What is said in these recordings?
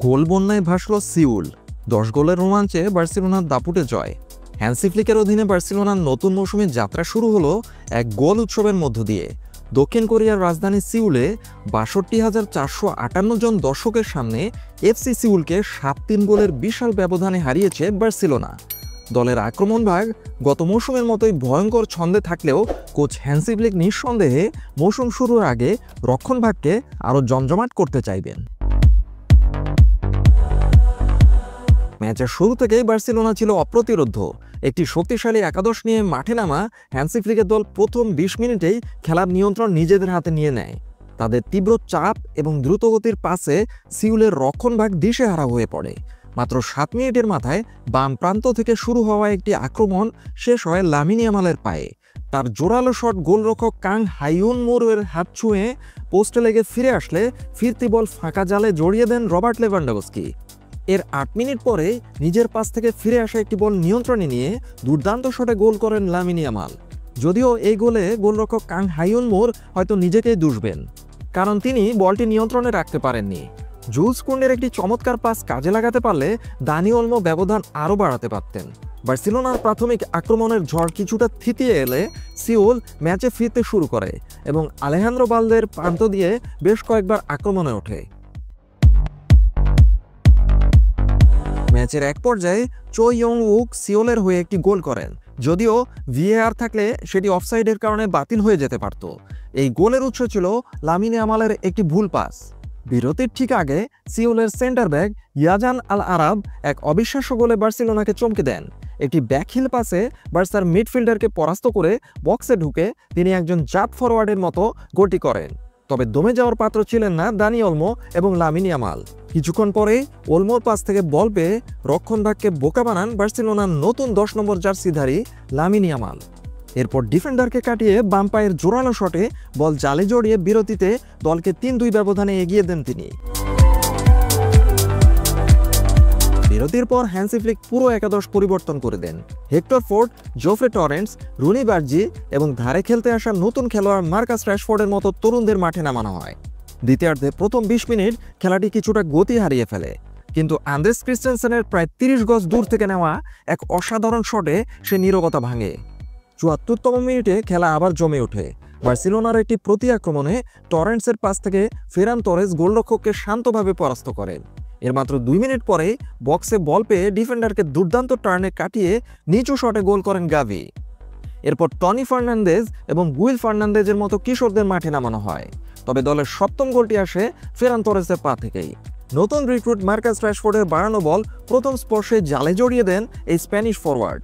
গোল বন্যায় ভাসল সিউল, 10 গোলের রোমাঞ্চে বার্সেলোনার দাপুটে জয়। হ্যান্সি ফ্লিকের অধীনে বার্সেলোনার নতুন মৌসুমের যাত্রা শুরু হলো এক গোল উৎসবের মধ্য দিয়ে। দক্ষিণ কোরিয়ার রাজধানী সিউলে ৬২,৪৫৮ জন দর্শকের সামনে এফসি সিউলকে ৭-৩ গোলের বিশাল ব্যবধানে হারিয়েছে বার্সেলোনা। দলের আক্রমণ ভাগ গত মৌসুমের মতোই ভয়ঙ্কর ছন্দে থাকলেও কোচ হ্যান্সি ফ্লিক নিঃসন্দেহে মৌসুম শুরুর আগে রক্ষণভাগকে আরও জমজমাট করতে চাইবেন। ম্যাচের শুরু থেকেই বার্সেলোনা ছিল অপ্রতিরোধ্য। একটি শক্তিশালী একাদশ নিয়ে মাঠে নামা হ্যান্সি ফ্লিকের দল প্রথম ২০ মিনিটেই খেলার নিয়ন্ত্রণ নিজেদের হাতে নিয়ে নেয়। তাদের তীব্র চাপ এবং দ্রুতগতির পাসে সিউলের রক্ষণভাগ দিশেহারা হয়ে পড়ে। মাত্র ৭ মিনিটের মাথায় বাম প্রান্ত থেকে শুরু হওয়া একটি আক্রমণ শেষ হয় লামিন ইয়ামালের পায়ে। তার জোরালো শট গোলরক্ষক কাং হাইউন মোরের হাত ছুঁয়ে পোস্টে লেগে ফিরে আসলে ফিরতি বল ফাঁকা জালে জড়িয়ে দেন রবার্ট লেভানডস্কি। এর ৮ মিনিট পরে নিজের পাস থেকে ফিরে আসা একটি বল নিয়ন্ত্রণে নিয়ে দুর্দান্ত শটে গোল করেন লামিন ইয়ামাল। যদিও এই গোলে গোলরক্ষক কাং হাইউন মোর হয়তো নিজেকেই দুষবেন, কারণ তিনি বলটি নিয়ন্ত্রণে রাখতে পারেননি। জুলস কুন্ডের একটি চমৎকার পাস কাজে লাগাতে পারলে দানি ওলমো ব্যবধান আরও বাড়াতে পারতেন। বার্সেলোনার প্রাথমিক আক্রমণের ঝড় কিছুটা থিতিয়ে এলে সিউল ম্যাচে ফিরতে শুরু করে এবং আলেহান্দ্রো বালদের প্রান্ত দিয়ে বেশ কয়েকবার আক্রমণে ওঠে। ম্যাচের এক পর্যায়ে চো ইয়ং উক সিওলের হয়ে একটি গোল করেন, যদিও ভিএআর থাকলে সেটি অফসাইডের কারণে বাতিল হয়ে যেতে পারত। এই গোলের উৎস ছিল লামিন ইয়ামালের একটি ভুল পাস। বিরতির ঠিক আগে সিওলের সেন্টার ব্যাক ইয়াজান আল আরাব এক অবিশ্বাস্য গোলে বার্সেলোনাকে চমকে দেন। একটি ব্যাকহিল পাসে বার্সার মিডফিল্ডারকে পরাস্ত করে বক্সে ঢুকে তিনি একজন জাত ফরওয়ার্ডের মতো গোলটি করেন। তবে দমে যাওয়ার পাত্র ছিলেন না দানি ওলমো এবং লামিন ইয়ামাল। কিছুক্ষণ পরে ওলমোর পাস থেকে বল পেয়ে রক্ষণভাগকে বোকা বানান বার্সেলোনার নতুন ১০ নম্বর জার্সিধারী লামিন ইয়ামাল। এরপর ডিফেন্ডারকে কাটিয়ে বাম পায়ের জোরালো শটে বল জালে জড়িয়ে বিরতিতে দলকে ৩-২ ব্যবধানে এগিয়ে দেন তিনি। বিরতির পর হ্যান্সি ফ্লিক পুরো একাদশ পরিবর্তন করে দেন। Hectare Ford, Joffre torrents, Rooney বার্জি এবং ধারে খেলতে আসা নতুন খেলোয়াড় মার্কাস রাশফোর্ডের মতো তরুণদের মাঠে নামানো হয়। দ্বিতীয়ার্ধে প্রথম ২০ মিনিট খেলাটি কিছুটা গতি হারিয়ে ফেলে, কিন্তু আন্দ্রেস ক্রিস্টেনসেনের প্রায় ৩০ গজ দূর থেকে নেওয়া এক অসাধারণ শটে সে নীরবতা ভাঙে। ৭৪তম মিনিটে খেলা আবার জমে ওঠে। বার্সেলোনার একটি প্রতি আক্রমণে টরেন্টসের পাস থেকে ফেরান তোরেস গোলরক্ষককে শান্তভাবে পরাস্ত করেন। এর মাত্র ২ মিনিট পরে বক্সে বল পেয়ে ডিফেন্ডারকে দুর্দান্ত টার্নে কাটিয়ে নিচু শটে গোল করেন গাভি। এরপর টনি ফার্নান্দেজ এবং গুইল ফার্নান্দেজের মতো কিশোরদের মাঠে নামানো হয়। তবে দলের ৭ম গোলটি আসে ফেরান তোরেসের পা থেকেই। নতুন রিক্রুট মার্কাস রাশফোর্ডের বাড়ানো বল প্রথম স্পর্শে জালে জড়িয়ে দেন এই স্প্যানিশ ফরওয়ার্ড।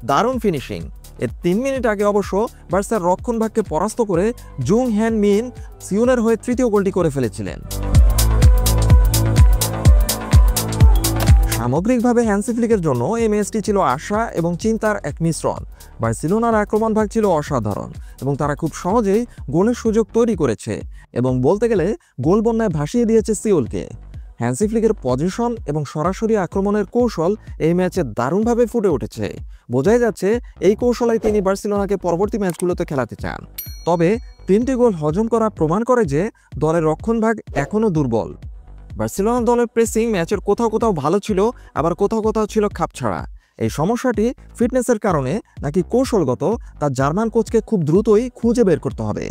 দারুণ ফিনিশিং। এর ৩ মিনিট আগে অবশ্য বার্সার রক্ষণভাগকে পরাস্ত করে জুং হ্যান মিন সিউলের হয়ে তৃতীয় গোলটি করে ফেলেছিলেন। সামগ্রিকভাবে হ্যান্সি ফ্লিকের জন্য এই ম্যাচটি ছিল আশা এবং চিন্তার এক মিশ্রণ। বার্সেলোনার আক্রমণ ভাগ ছিল অসাধারণ এবং তারা খুব সহজেই গোলের সুযোগ তৈরি করেছে এবং বলতে গেলে গোল বন্যায় ভাসিয়ে দিয়েছে সিউলকে। হ্যান্সি ফ্লিকের পজিশন এবং সরাসরি আক্রমণের কৌশল এই ম্যাচে দারুণভাবে ফুটে উঠেছে। বোঝাই যাচ্ছে এই কৌশলেই তিনি বার্সেলোনাকে পরবর্তী ম্যাচগুলোতে খেলাতে চান। তবে ৩টি গোল হজম করা প্রমাণ করে যে দলের রক্ষণভাগ এখনও দুর্বল। বার্সেলোনা দলের প্রেসিং ম্যাচের কোথাও কোথাও ভালো ছিল, আবার কোথাও কোথাও ছিল খাপছাড়া। এই সমস্যাটি ফিটনেসের কারণে নাকি কৌশলগত, তা জার্মান কোচকে খুব দ্রুতই খুঁজে বের করতে হবে।